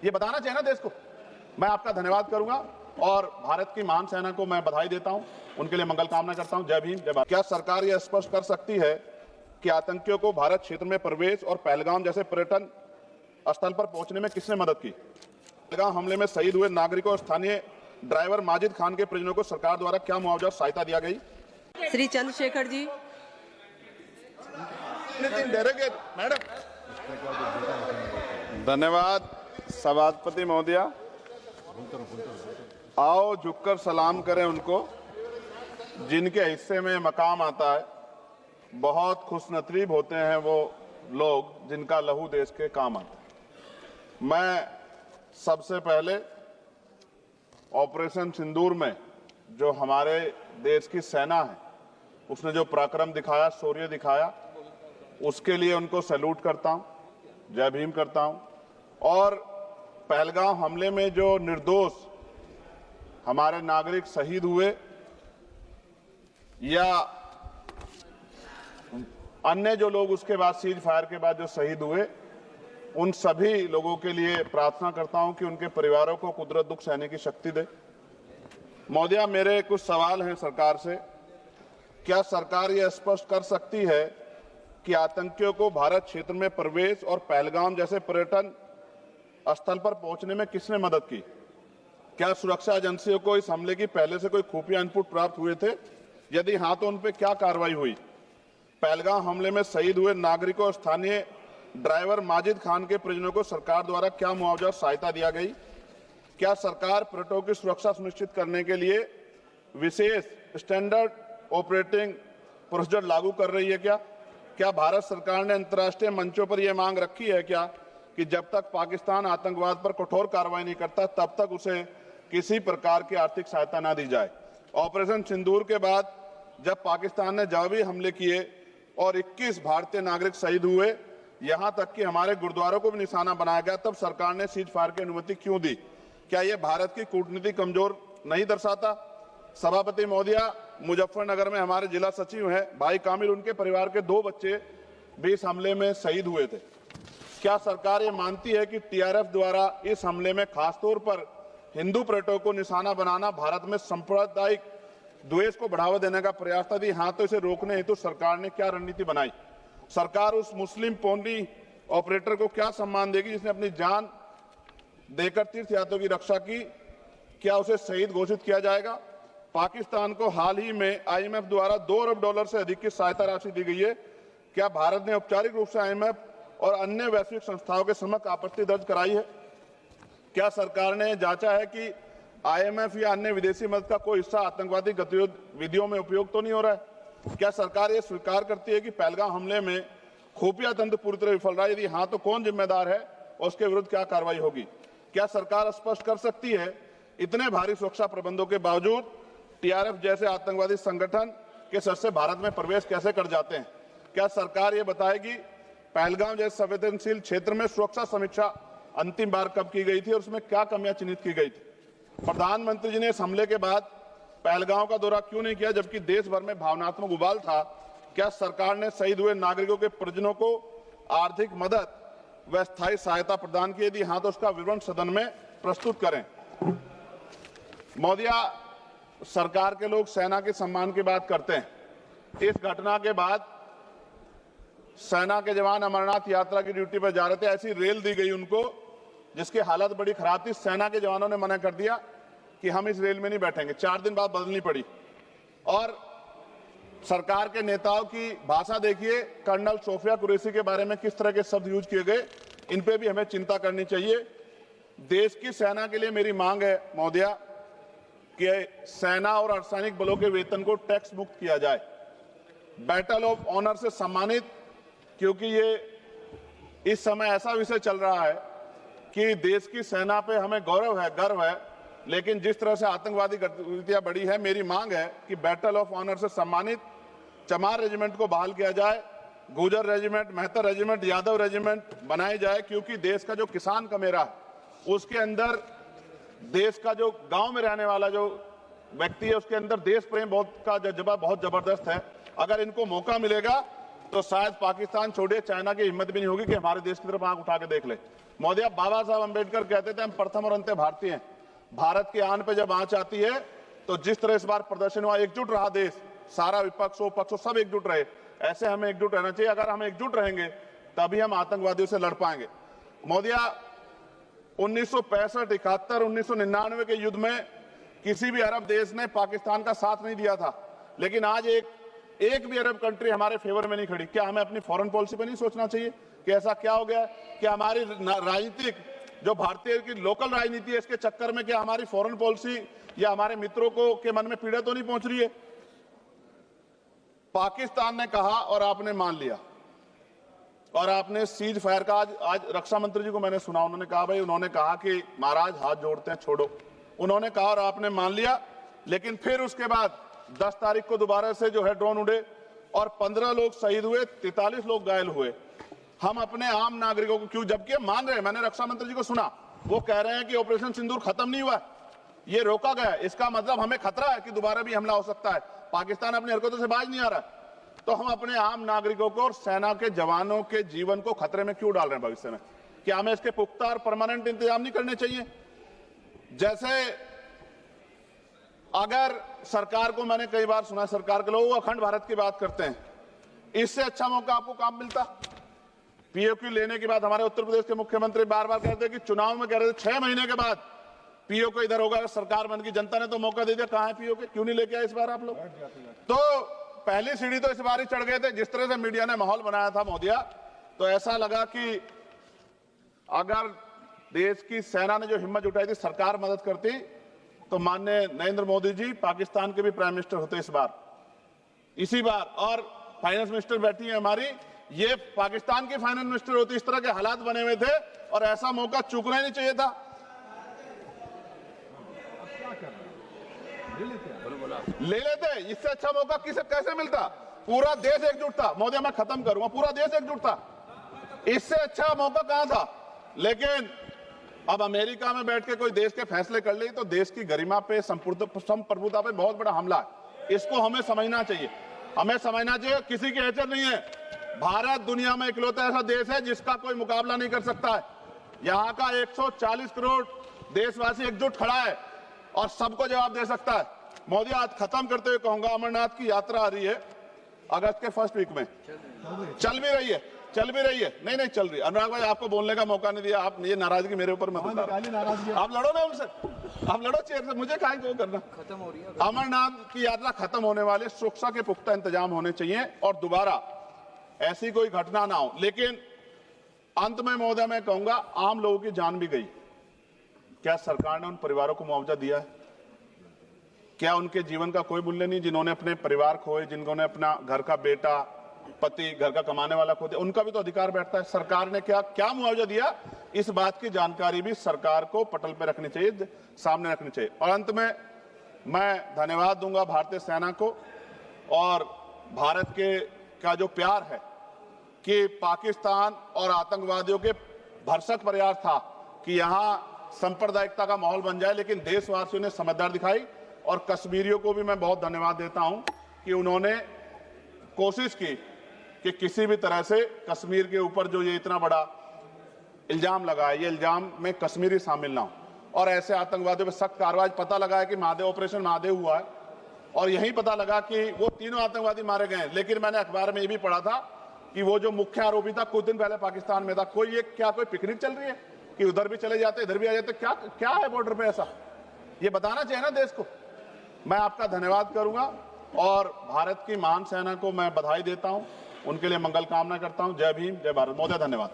ये बताना चाहिए ना देश को। मैं आपका धन्यवाद करूंगा और भारत की महान सेना को मैं बधाई देता हूं, उनके लिए मंगल कामना करता हूं। जय भीम, जय भारत। क्या सरकार यह स्पष्ट कर सकती है कि आतंकियों को भारत क्षेत्र में प्रवेश और पहलगाम जैसे पर्यटन स्थल पर पहुंचने में किसने मदद की? पहलगाम हमले में शहीद हुए नागरिकों और स्थानीय ड्राइवर माजिद खान के परिजनों को सरकार द्वारा क्या मुआवजा और सहायता दिया गई? श्री चंद्रशेखर जी। मैडम, धन्यवाद सभापति महोदया। आओ झुककर सलाम करें उनको जिनके हिस्से में मकाम आता है। बहुत खुशनसीब होते हैं वो लोग जिनका लहू देश के काम आता है। मैं सबसे पहले ऑपरेशन सिंदूर में जो हमारे देश की सेना है उसने जो पराक्रम दिखाया, शौर्य दिखाया, उसके लिए उनको सैल्यूट करता हूं, जय भीम करता हूं। और पहलगाम हमले में जो निर्दोष हमारे नागरिक शहीद हुए या अन्य जो लोग उसके बाद सीज फायर के बाद जो शहीद हुए, उन सभी लोगों के लिए प्रार्थना करता हूं कि उनके परिवारों को कुदरत दुख सहने की शक्ति दे। महोदया, मेरे कुछ सवाल हैं सरकार से। क्या सरकार यह स्पष्ट कर सकती है कि आतंकियों को भारत क्षेत्र में प्रवेश और पहलगाम जैसे पर्यटन स्थल पर पहुंचने में किसने मदद की? क्या सुरक्षा एजेंसियों को इस हमले की पहले से कोई खुफिया इनपुट प्राप्त हुए थे? यदि हां तो उन पर क्या कार्रवाई हुई? पहलगाम हमले में शहीद हुए नागरिकों और स्थानीय ड्राइवर माजिद खान के परिजनों को सरकार द्वारा क्या मुआवजा और सहायता दिया गई? क्या सरकार पर्यटकों की सुरक्षा सुनिश्चित करने के लिए विशेष स्टैंडर्ड ऑपरेटिंग प्रोसीजर लागू कर रही है? क्या भारत सरकार ने अंतर्राष्ट्रीय मंचों पर यह मांग रखी है कि जब तक पाकिस्तान आतंकवाद पर कठोर कार्रवाई नहीं करता तब तक उसे किसी प्रकार की आर्थिक सहायता न दी जाए? ऑपरेशन सिंदूर के बाद जब पाकिस्तान ने जवाबी हमले किए और 21 भारतीय नागरिक शहीद हुए, यहां तक कि हमारे गुरुद्वारों को भी निशाना बनाया गया, तब सरकार ने सीज फायर की अनुमति क्यों दी? क्या यह भारत की कूटनीति कमजोर नहीं दर्शाता? सभापति महोदया, मुजफ्फरनगर में हमारे जिला सचिव हैं भाई कामिल, उनके परिवार के 2 बच्चे भी इस हमले में शहीद हुए थे। क्या सरकार ये मानती है कि टीआरएफ द्वारा इस हमले में खासतौर पर हिंदू पर्यटकों को निशाना बनाना भारत में सांप्रदायिक द्वेष को बढ़ावा देने का प्रयास था? यदि हां तो इसे रोकने हेतु सरकार ने क्या रणनीति बनाई? सरकार उस मुस्लिम पोनी ऑपरेटर को क्या सम्मान देगी जिसने अपनी जान देकर तीर्थ यात्रियों की रक्षा की? क्या उसे शहीद घोषित किया जाएगा? पाकिस्तान को हाल ही में आईएमएफ द्वारा $2 अरब से अधिक की सहायता राशि दी गई है। क्या भारत ने औपचारिक रूप से आईएमएफ और अन्य वैश्विक संस्थाओं के समक्ष आपत्ति दर्ज कराई है? क्या सरकार ने जांचा है कि आईएमएफ या अन्य विदेशी मदद का कोई हिस्सा आतंकवादी गतिविधियों में उपयोग तो नहीं हो रहा है? क्या सरकार ये स्वीकार करती है कि पहलगाम हमले में खुफिया तंत्र पूरी तरह विफल रहा है? यदि हाँ तो कौन जिम्मेदार है और उसके विरुद्ध क्या कार्रवाई होगी? क्या सरकार स्पष्ट कर सकती है इतने भारी सुरक्षा प्रबंधों के बावजूद टीआरएफ जैसे आतंकवादी संगठन के सदस्य भारत में प्रवेश कैसे कर जाते हैं? क्या सरकार ये बताएगी पहलगाम जैसे संवेदनशील क्षेत्र में सुरक्षा समीक्षा अंतिम बार कब की गई थी और उसमें क्या कमियां चिन्हित की गई थी? प्रधानमंत्री जी ने इस हमले के बाद पहलगाम का दौरा क्यों नहीं किया जबकि देश भर में भावनात्मक उबाल था? क्या सरकार ने शहीद हुए नागरिकों के परिजनों को आर्थिक मदद व स्थायी सहायता प्रदान की? यदि हाँ तो उसका विवरण सदन में प्रस्तुत करें। महोदया, सरकार के लोग सेना के सम्मान की बात करते हैं। इस घटना के बाद सेना के जवान अमरनाथ यात्रा की ड्यूटी पर जा रहे थे, ऐसी रेल दी गई उनको जिसकी हालत बड़ी खराब थी। सेना के जवानों ने मना कर दिया कि हम इस रेल में नहीं बैठेंगे। 4 दिन बाद बदलनी पड़ी। और सरकार के नेताओं की भाषा देखिए, कर्नल सोफिया कुरैशी के बारे में किस तरह के शब्द यूज किए गए, इन पे भी हमें चिंता करनी चाहिए। देश की सेना के लिए मेरी मांग है महोदया कि सेना और अर्धसैनिक बलों के वेतन को टैक्स मुक्त किया जाए, बैटल ऑफ ऑनर से सम्मानित, क्योंकि ये इस समय ऐसा विषय चल रहा है कि देश की सेना पे हमें गौरव है, गर्व है, लेकिन जिस तरह से आतंकवादी गतिविधियां बढ़ी है, मेरी मांग है कि बैटल ऑफ ऑनर से सम्मानित चमार रेजिमेंट को बहाल किया जाए, Gurjar regiment, Mehtar regiment, Yadav regiment बनाई जाए, क्योंकि देश का जो किसान का मेरा उसके अंदर देश का जो गांव में रहने वाला जो व्यक्ति है उसके अंदर देश प्रेम का जज्बा बहुत जबरदस्त है। अगर इनको मौका मिलेगा तो शायद पाकिस्तान छोड़िए, चाइना की हिम्मत भी नहीं होगी कि हमारे देश की तरफ आंख उठा के देख ले। मोदी, बाबा साहब अंबेडकर कहते थे हम प्रथम और अंत्य भारतीय हैं। भारत की आन पे जब आंच आती है तो जिस तरह इस बार प्रदर्शन हुआ, एकजुट रहा देश, सारा विपक्ष हो पक्ष हो सब एकजुट रहे, ऐसे हमें एकजुट रहना चाहिए। अगर हम एकजुट रहेंगे तभी हम आतंकवादियों से लड़ पाएंगे। मोदिया, 1965, 71, 1999 के युद्ध में किसी भी अरब देश ने पाकिस्तान का साथ नहीं दिया था, लेकिन आज एक भी अरब कंट्री हमारे फेवर में नहीं खड़ी। क्या हमें अपनी फॉरेन पॉलिसी पर नहीं सोचना चाहिए कि ऐसा क्या हो गया कि हमारी राजनीतिक जो भारतीय की लोकल राजनीति है, इसके चक्कर में क्या हमारी फॉरेन पॉलिसी या हमारे मित्रों को के मन में पीड़ा तो नहीं पहुंच रही है? पाकिस्तान ने कहा और आपने मान लिया, और आपने सीज फायर का आज रक्षा मंत्री जी को मैंने सुना, उन्होंने कहा भाई, उन्होंने कहा कि महाराज हाथ जोड़ते हैं छोड़ो, उन्होंने कहा और आपने मान लिया। लेकिन फिर उसके बाद 10 तारीख को दोबारा से जो है ड्रोन उड़े और 15 लोग शहीद हुए, 43 लोग घायल हुए। हम अपने आम नागरिकों को क्यों, जबकि मान रहे हैं, मैंने रक्षा मंत्री जी को सुना, वो कह रहे हैं कि ऑपरेशन सिंदूर खत्म नहीं हुआ, ये रोका गया, इसका मतलब हमें खतरा है कि दोबारा भी हमला हो सकता है, पाकिस्तान अपनी हरकतों से बाज नहीं आ रहा है। तो हम अपने आम नागरिकों को और सेना के जवानों के जीवन को खतरे में क्यों डाल रहे हैं भविष्य में? क्या हमें इसके पुख्ता और परमानेंट इंतजाम नहीं करने चाहिए? जैसे अगर सरकार को, मैंने कई बार सुना सरकार के लोग अखंड भारत की बात करते हैं, इससे अच्छा मौका आपको काम मिलता। पीओक्यू लेने के बाद हमारे उत्तर प्रदेश के मुख्यमंत्री बार बार कहते हैं कि चुनाव में कह रहे थे 6 महीने के बाद पीओक्यू इधर होगा, सरकार बन की, जनता ने तो मौका दे दिया, कहां है पीओक्यू? क्यों नहीं लेके आए इस बार आप लोग? तो पहली सीढ़ी तो इस बार ही चढ़ गए थे। जिस तरह से मीडिया ने माहौल बनाया था मोदिया, तो ऐसा लगा कि अगर देश की सेना ने जो हिम्मत जुटाई थी, सरकार मदद करती, तो माननीय नरेंद्र मोदी जी पाकिस्तान के भी प्राइम मिनिस्टर होते इस बार, इसी बार, और फाइनेंस मिनिस्टर बैठी है हमारी, ये पाकिस्तान की फाइनेंस मिनिस्टर होती। इस तरह के हालात बने हुए थे और ऐसा मौका चूकना ही नहीं चाहिए था। ले लेते, इससे अच्छा मौका कैसे मिलता? पूरा देश एकजुट था। मोदी, मैं खत्म करूंगा, पूरा देश एकजुट था, इससे अच्छा मौका कहां था? लेकिन अब अमेरिका में बैठ के कोई देश के फैसले कर ले तो देश की गरिमा पे, संप्रभुता पे बहुत बड़ा हमला है। इसको हमें समझना चाहिए, हमें समझना चाहिए किसी की हैसियत नहीं है। भारत दुनिया में इकलौता ऐसा देश है जिसका कोई मुकाबला नहीं कर सकता है। यहाँ का 140 करोड़ देशवासी एकजुट खड़ा है और सबको जवाब दे सकता है। मोदी, आज खत्म करते हुए कहूंगा, अमरनाथ की यात्रा आ रही है अगस्त के फर्स्ट वीक में, चल भी रही है, नहीं चल रही। अनुराग भाई, आपको बोलने का मौका नहीं दिया, आप ये नाराजगी मेरे ऊपर मत उतारो, आप लड़ो ना उनसे, आप लड़ो चेयर से, मुझे काहे को करना। खत्म हो रही है अमरनाथ की यात्रा, खत्म होने वाले, सुरक्षा के पुख्ता इंतजाम होने चाहिए और दोबारा ऐसी कोई घटना ना हो। लेकिन अंत में महोदय मैं कहूंगा, आम लोगों की जान भी गई, क्या सरकार ने उन परिवारों को मुआवजा दिया है? क्या उनके जीवन का कोई मूल्य नहीं? जिन्होंने अपने परिवार खोए, जिन्होंने अपना घर का बेटा, पति, घर का कमाने वाला खो दिया, उनका भी तो अधिकार बैठता है। सरकार ने क्या मुआवजा दिया, इस बात की जानकारी भी सरकार को पटल पर रखनी चाहिए, सामने रखनी चाहिए। और अंत में मैं धन्यवाद दूंगा भारतीय सेना को और भारत का जो प्यार है कि पाकिस्तान और आतंकवादियों के भरसक प्रयास था कि यहां सांप्रदायिकता का माहौल बन जाए, लेकिन देशवासियों ने समझदारी दिखाई। और कश्मीरियों को भी मैं बहुत धन्यवाद देता हूं कि उन्होंने कोशिश की कि किसी भी तरह से कश्मीर के ऊपर जो ये इतना बड़ा इल्जाम लगा है, ये इल्जाम में कश्मीरी शामिल ना हो और ऐसे आतंकवादियों पर सख्त कार्रवाई। पता लगा है कि महादेव, ऑपरेशन महादेव हुआ है और यही पता लगा कि वो तीनों आतंकवादी मारे गए। लेकिन मैंने अखबार में ये भी पढ़ा था कि वो जो मुख्य आरोपी था कुछ दिन पहले पाकिस्तान में था। कोई पिकनिक चल रही है कि उधर भी चले जाते, इधर भी आ जाते? क्या है बॉर्डर पे ऐसा? ये बताना चाहिए ना देश को। मैं आपका धन्यवाद करूंगा और भारत की महान सेना को मैं बधाई देता हूं, उनके लिए मंगल कामना करता हूं। जय भीम, जय भारत। महोदय धन्यवाद।